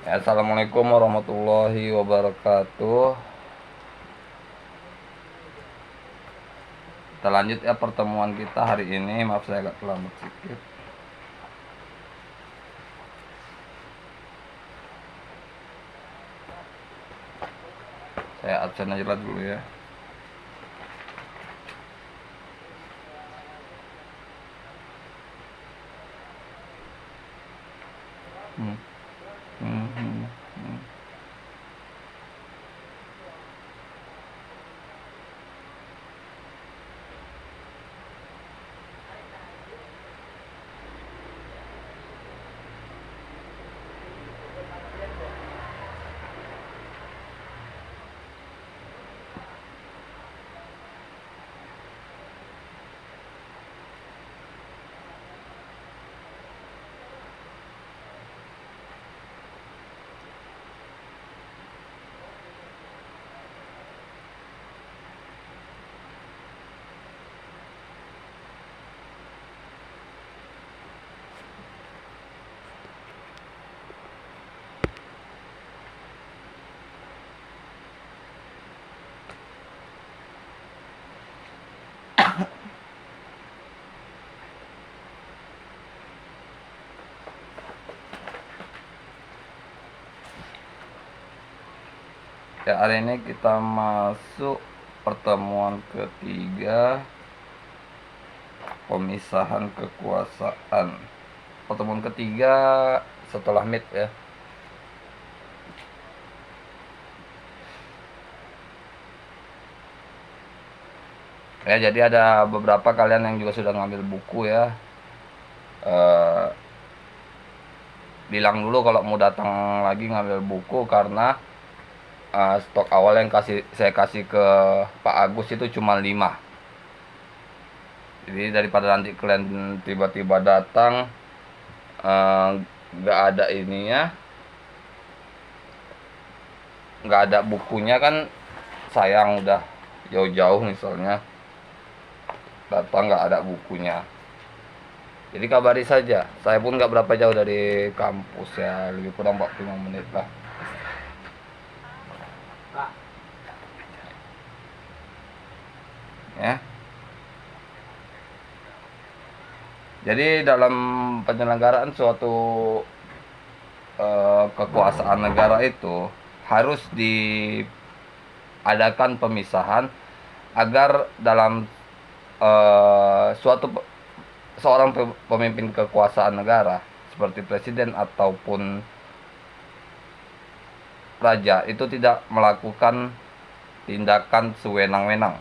Assalamualaikum warahmatullahi wabarakatuh. Kita lanjut ya pertemuan kita hari ini. Maaf saya agak terlambat sedikit. Saya absen aja lah dulu ya. Hmm. Hmm, hmm, hmm. Ya, hari ini kita masuk pertemuan ketiga pemisahan kekuasaan. Pertemuan ketiga setelah MIT ya. Ya, jadi ada beberapa kalian yang juga sudah ngambil buku ya. Bilang dulu kalau mau datang lagi ngambil buku karena stok awal yang saya kasih ke Pak Agus itu cuma 5. Jadi daripada nanti kalian tiba-tiba datang nggak ada ininya, nggak ada bukunya kan sayang, udah jauh-jauh misalnya datang nggak ada bukunya. Jadi kabari saja, saya pun nggak berapa jauh dari kampus ya, lebih kurang 45 menit lah ya. Jadi dalam penyelenggaraan suatu kekuasaan negara itu harus diadakan pemisahan agar dalam seorang pemimpin kekuasaan negara seperti presiden ataupun raja itu tidak melakukan tindakan sewenang-wenang.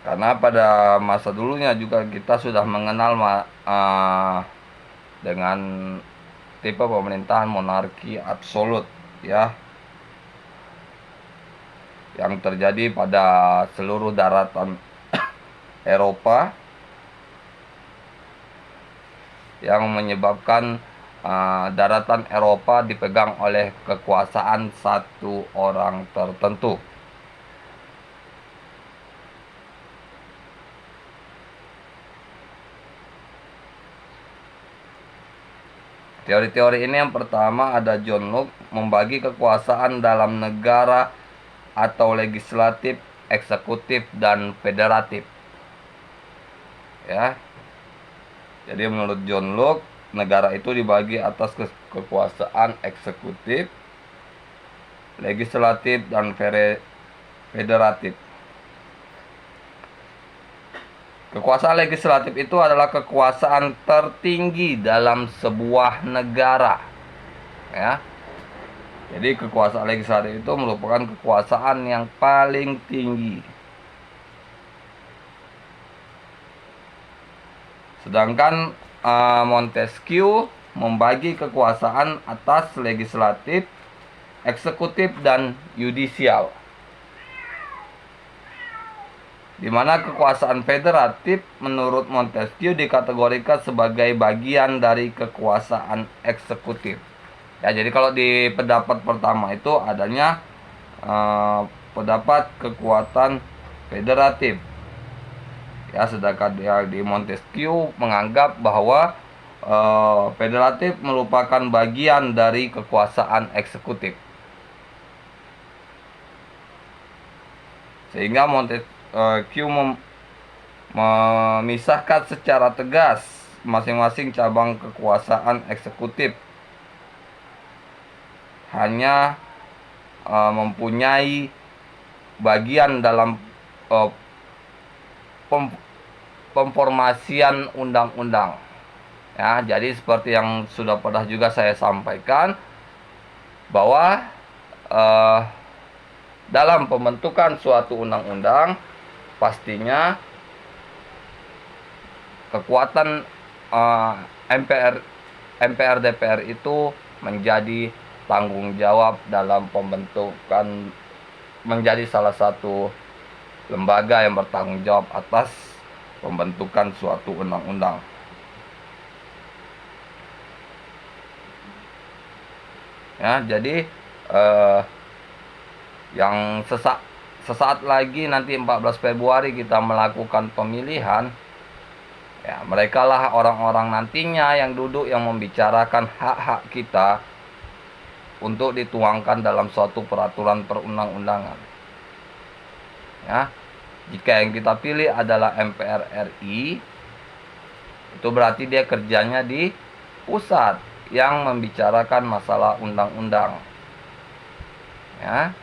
Karena pada masa dulunya juga kita sudah mengenal dengan tipe pemerintahan monarki absolut ya, yang terjadi pada seluruh daratan Eropa, yang menyebabkan daratan Eropa dipegang oleh kekuasaan satu orang tertentu. Teori-teori ini yang pertama ada John Locke, membagi kekuasaan dalam negara atau legislatif, eksekutif, dan federatif. Ya. Jadi menurut John Locke, negara itu dibagi atas kekuasaan eksekutif, legislatif, dan federatif. Kekuasaan legislatif itu adalah kekuasaan tertinggi dalam sebuah negara. Ya. Jadi kekuasaan legislatif itu merupakan kekuasaan yang paling tinggi. Sedangkan Montesquieu membagi kekuasaan atas legislatif, eksekutif, dan yudisial. Di mana kekuasaan federatif menurut Montesquieu dikategorikan sebagai bagian dari kekuasaan eksekutif. Ya, jadi kalau di pendapat pertama itu adanya pendapat kekuatan federatif. Ya, sedangkan di Montesquieu menganggap bahwa federatif merupakan bagian dari kekuasaan eksekutif. Sehingga Montesquieu memisahkan secara tegas masing-masing cabang kekuasaan eksekutif hanya mempunyai bagian dalam pemformasian undang-undang. Ya, jadi seperti yang sudah pernah juga saya sampaikan bahwa dalam pembentukan suatu undang-undang pastinya kekuatan MPR DPR itu menjadi tanggung jawab dalam pembentukan, menjadi salah satu lembaga yang bertanggung jawab atas pembentukan suatu undang-undang. Ya, jadi yang sesaat lagi nanti 14 Februari kita melakukan pemilihan, ya, mereka lah orang-orang nantinya yang duduk yang membicarakan hak-hak kita untuk dituangkan dalam suatu peraturan perundang-undangan. Ya, jika yang kita pilih adalah MPR RI, itu berarti dia kerjanya di pusat yang membicarakan masalah undang-undang. Ya,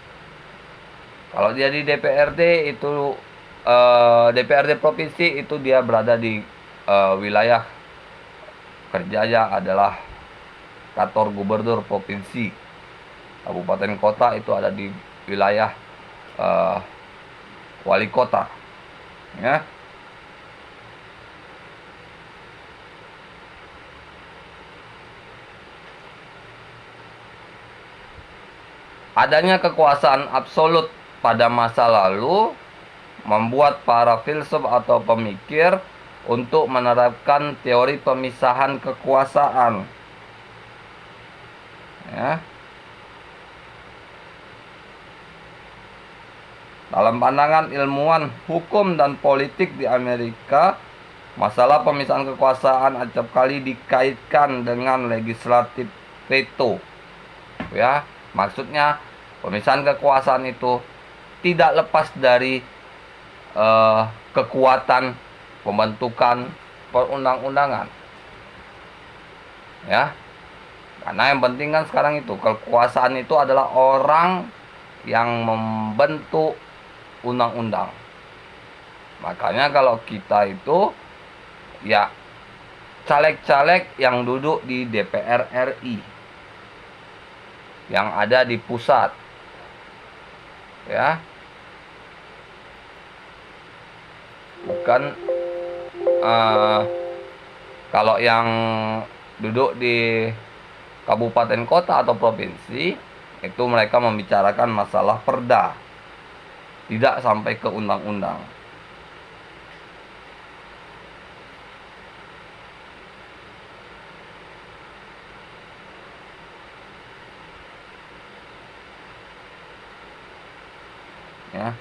kalau dia di DPRD itu DPRD provinsi itu dia berada di wilayah kerjanya adalah kantor gubernur provinsi. Kabupaten kota itu ada di wilayah wali kota. Ya. Adanya kekuasaan absolut pada masa lalu membuat para filsuf atau pemikir untuk menerapkan teori pemisahan kekuasaan. Ya. Dalam pandangan ilmuwan hukum dan politik di Amerika, masalah pemisahan kekuasaan acap kali dikaitkan dengan legislatif veto. Ya, maksudnya pemisahan kekuasaan itu tidak lepas dari kekuatan pembentukan perundang-undangan. Ya. Karena yang penting kan sekarang itu kekuasaan itu adalah orang yang membentuk undang-undang. Makanya kalau kita itu ya caleg-caleg yang duduk di DPR RI yang ada di pusat, ya, bukan kalau yang duduk di kabupaten kota atau provinsi itu mereka membicarakan masalah perda, tidak sampai ke undang-undang. Ya.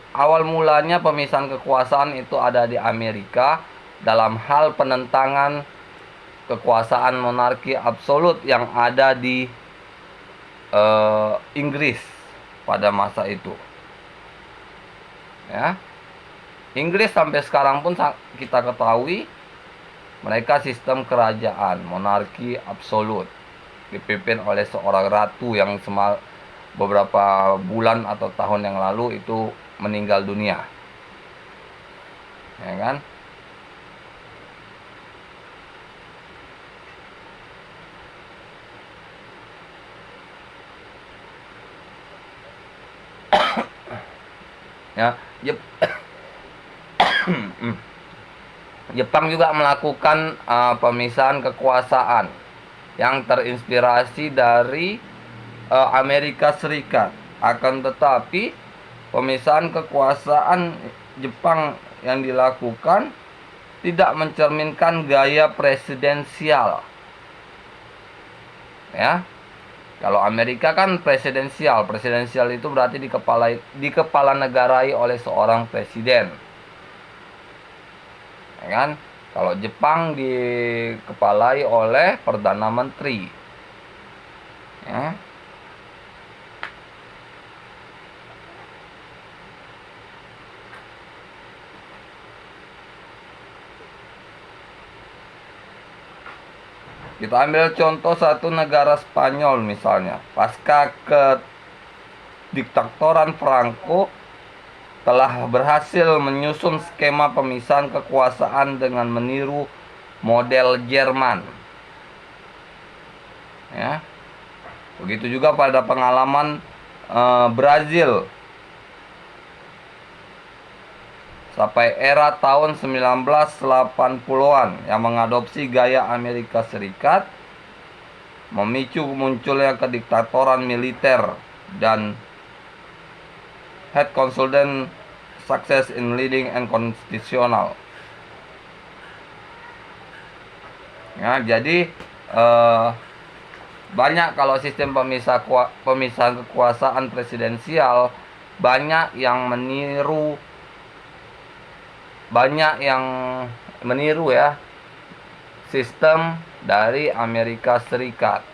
Awal mulanya pemisahan kekuasaan itu ada di Amerika dalam hal penentangan kekuasaan monarki absolut yang ada di Inggris pada masa itu. Ya. Inggris sampai sekarang pun kita ketahui mereka sistem kerajaan monarki absolut dipimpin oleh seorang ratu yang beberapa bulan atau tahun yang lalu itu meninggal dunia. Ya kan? Ya, Jepang juga melakukan pemisahan kekuasaan yang terinspirasi dari Amerika Serikat. Akan tetapi pemisahan kekuasaan Jepang yang dilakukan tidak mencerminkan gaya presidensial. Ya. Kalau Amerika kan presidensial. Presidensial itu berarti dikepala negarai oleh seorang presiden. Ya kan? Kalau Jepang dikepalai oleh perdana menteri. Ya. Kita ambil contoh satu negara Spanyol misalnya. Pasca kediktatoran Franco telah berhasil menyusun skema pemisahan kekuasaan dengan meniru model Jerman. Ya. Begitu juga pada pengalaman Brazil. Sampai era tahun 1980-an yang mengadopsi gaya Amerika Serikat, memicu munculnya kediktatoran militer dan had consultant success in leading and constitutional. Ya, jadi banyak kalau sistem pemisahan kekuasaan presidensial, banyak yang meniru ya sistem dari Amerika Serikat.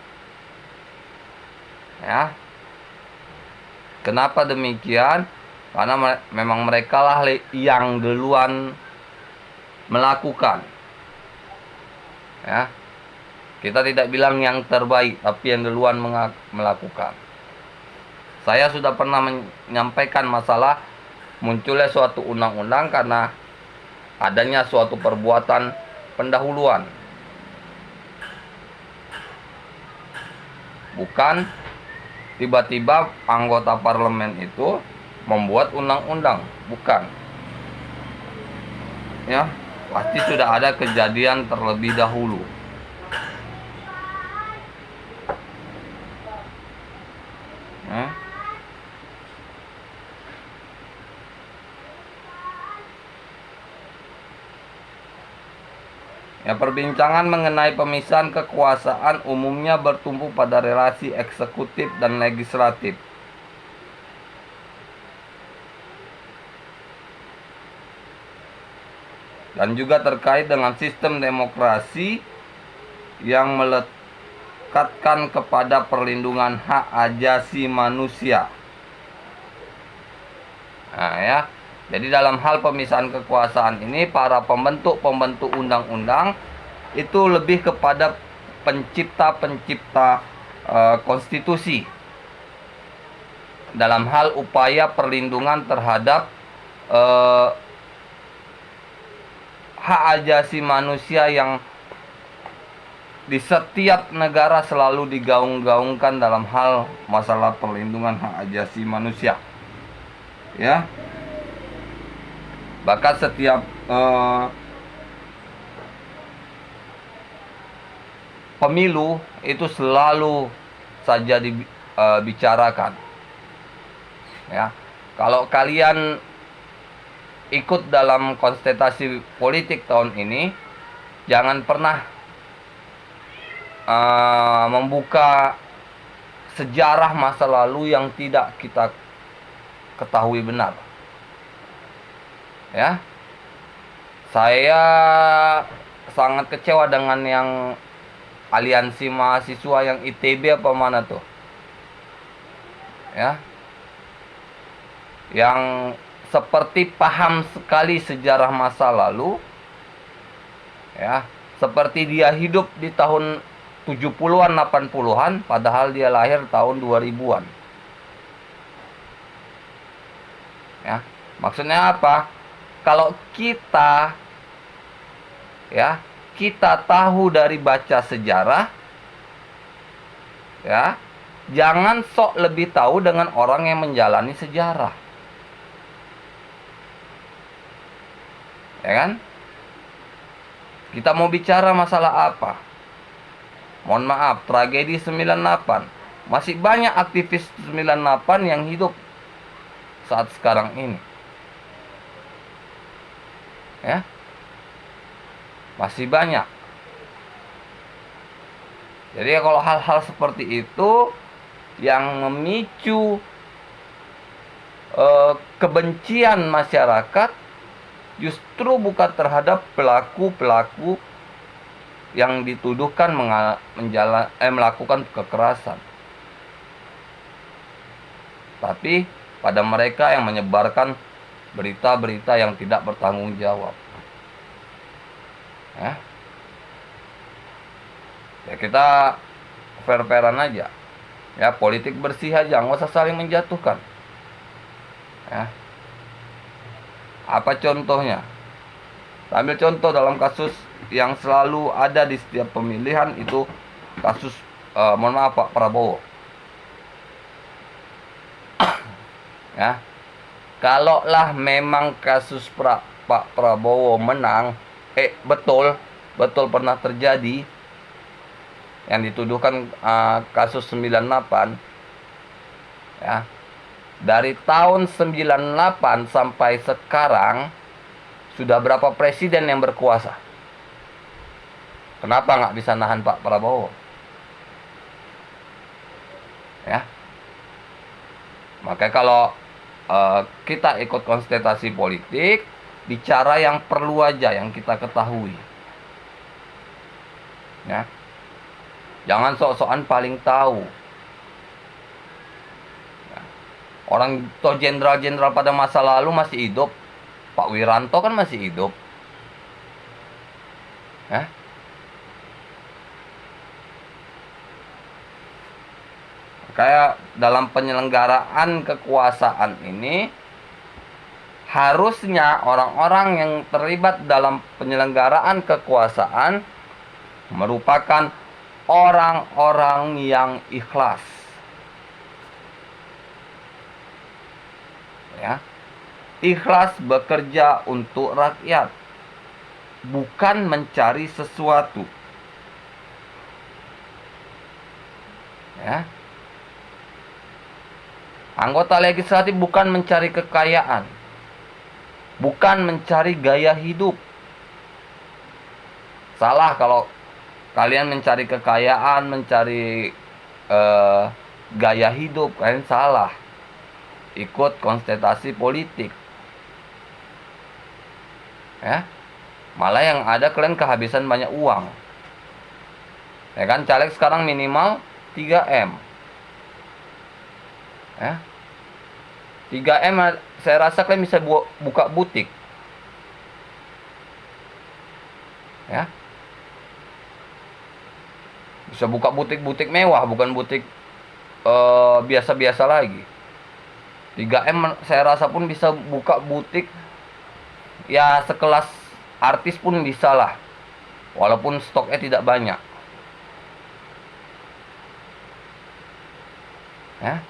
Ya. Kenapa demikian? Karena memang mereka lah yang duluan melakukan. Ya. Kita tidak bilang yang terbaik, tapi yang duluan melakukan. Saya sudah pernah menyampaikan masalah munculnya suatu undang-undang karena adanya suatu perbuatan pendahuluan. Bukan tiba-tiba anggota parlemen itu membuat undang-undang, bukan. Ya, pasti sudah ada kejadian terlebih dahulu. Ya. Ya, perbincangan mengenai pemisahan kekuasaan umumnya bertumpu pada relasi eksekutif dan legislatif. Dan juga terkait dengan sistem demokrasi yang melekatkan kepada perlindungan hak asasi manusia. Nah, ya. Jadi dalam hal pemisahan kekuasaan ini, para pembentuk undang-undang itu lebih kepada pencipta konstitusi dalam hal upaya perlindungan terhadap hak asasi manusia yang di setiap negara selalu digaung-gaungkan dalam hal masalah perlindungan hak asasi manusia. Ya. Bahkan setiap pemilu itu selalu saja dibicarakan. Ya, kalau kalian ikut dalam kontestasi politik tahun ini, jangan pernah membuka sejarah masa lalu yang tidak kita ketahui benar. Ya, saya sangat kecewa dengan yang aliansi mahasiswa yang ITB apa mana tuh, ya, yang seperti paham sekali sejarah masa lalu, ya, seperti dia hidup di tahun 70-an 80-an padahal dia lahir tahun 2000-an. Ya, maksudnya apa? Kalau kita tahu dari baca sejarah, ya, jangan sok lebih tahu dengan orang yang menjalani sejarah. Ya kan? Kita mau bicara masalah apa? Mohon maaf, tragedi 98. Masih banyak aktivis 98 yang hidup saat sekarang ini. Ya, masih banyak. Jadi kalau hal-hal seperti itu yang memicu kebencian masyarakat justru bukan terhadap pelaku-pelaku yang dituduhkan melakukan kekerasan, tapi pada mereka yang menyebarkan berita-berita yang tidak bertanggung jawab. Ya kita fair-fairan aja, ya politik bersih aja, nggak usah saling menjatuhkan. Ya. Apa contohnya? Ambil contoh dalam kasus yang selalu ada di setiap pemilihan, itu kasus mohon maaf Pak Prabowo. Ya, kalaulah memang kasus Pak Prabowo menang, betul pernah terjadi yang dituduhkan kasus 98, ya. Dari tahun 98 sampai sekarang sudah berapa presiden yang berkuasa? Kenapa nggak bisa nahan Pak Prabowo? Ya, makanya kalau kita ikut konsultasi politik, bicara yang perlu aja, yang kita ketahui. Ya, jangan sok-sokan paling tahu. Ya. Orang toh jenderal-jenderal pada masa lalu masih hidup. Pak Wiranto kan masih hidup. Ya. Kayak dalam penyelenggaraan kekuasaan ini, harusnya orang-orang yang terlibat dalam penyelenggaraan kekuasaan merupakan orang-orang yang ikhlas. Ya. Ikhlas bekerja untuk rakyat, bukan mencari sesuatu. Ya. Anggota legislatif bukan mencari kekayaan, bukan mencari gaya hidup. Salah kalau kalian mencari kekayaan, mencari gaya hidup, kalian salah. Ikut konsultasi politik. Ya. Malah yang ada kalian kehabisan banyak uang. Ya kan, caleg sekarang minimal 3M. Ya. 3M saya rasa kalian bisa buka butik. Ya. Bisa buka butik-butik mewah, bukan butik biasa-biasa lagi. 3M saya rasa pun bisa buka butik ya sekelas artis pun bisa lah, walaupun stoknya tidak banyak. Ya.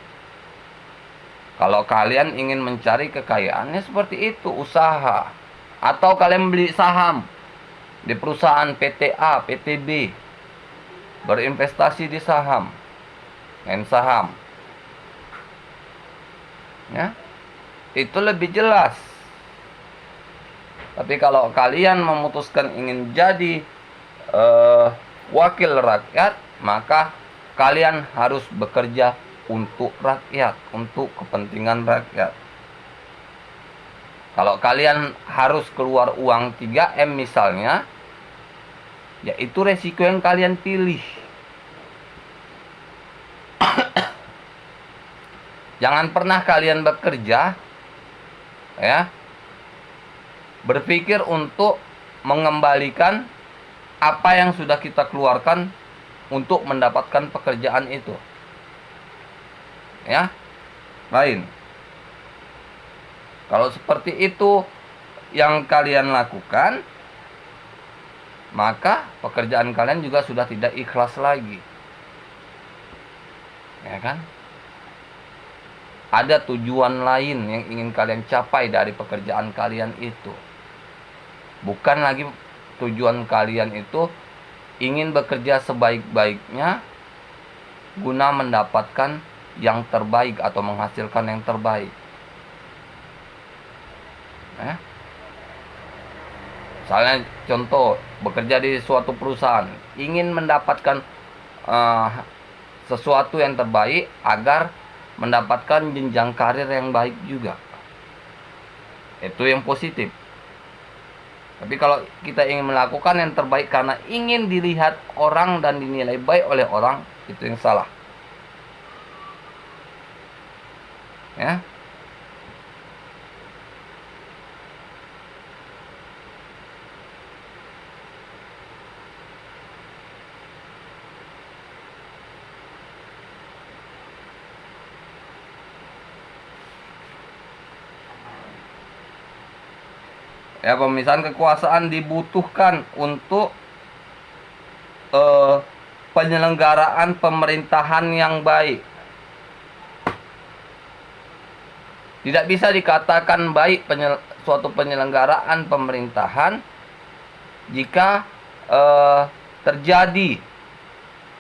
Kalau kalian ingin mencari kekayaannya seperti itu, usaha. Atau kalian beli saham di perusahaan PTA, PTB. Berinvestasi di saham. Main saham. Ya. Itu lebih jelas. Tapi kalau kalian memutuskan ingin jadi wakil rakyat, maka kalian harus bekerja untuk rakyat, untuk kepentingan rakyat. Kalau kalian harus keluar uang 3M misalnya, ya itu resiko yang kalian pilih. Jangan pernah kalian bekerja, ya, berpikir untuk mengembalikan apa yang sudah kita keluarkan untuk mendapatkan pekerjaan itu. Ya, lain. Kalau seperti itu yang kalian lakukan, maka pekerjaan kalian juga sudah tidak ikhlas lagi. Ya kan? Ada tujuan lain yang ingin kalian capai dari pekerjaan kalian itu. Bukan lagi tujuan kalian itu ingin bekerja sebaik-baiknya guna mendapatkan yang terbaik atau menghasilkan yang terbaik. Misalnya contoh, bekerja di suatu perusahaan, ingin mendapatkan sesuatu yang terbaik agar mendapatkan jenjang karir yang baik juga. Itu yang positif. Tapi kalau kita ingin melakukan yang terbaik karena ingin dilihat orang dan dinilai baik oleh orang, itu yang salah. Ya. Ya, pemisahan kekuasaan dibutuhkan untuk penyelenggaraan pemerintahan yang baik. Tidak bisa dikatakan baik suatu penyelenggaraan pemerintahan jika terjadi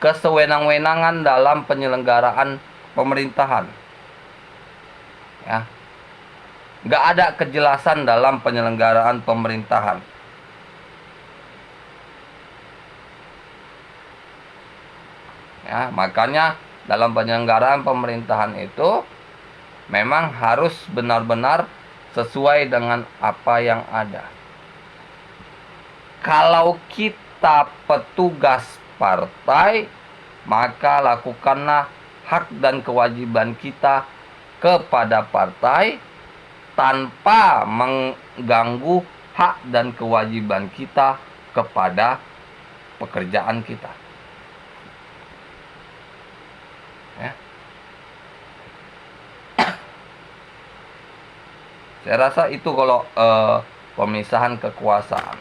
kesewenang-wenangan dalam penyelenggaraan pemerintahan. Ya. Nggak ada kejelasan dalam penyelenggaraan pemerintahan. Ya, makanya dalam penyelenggaraan pemerintahan itu memang harus benar-benar sesuai dengan apa yang ada. Kalau kita petugas partai, maka lakukanlah hak dan kewajiban kita kepada partai tanpa mengganggu hak dan kewajiban kita kepada pekerjaan kita. Ya. Saya rasa itu kalau pemisahan kekuasaan.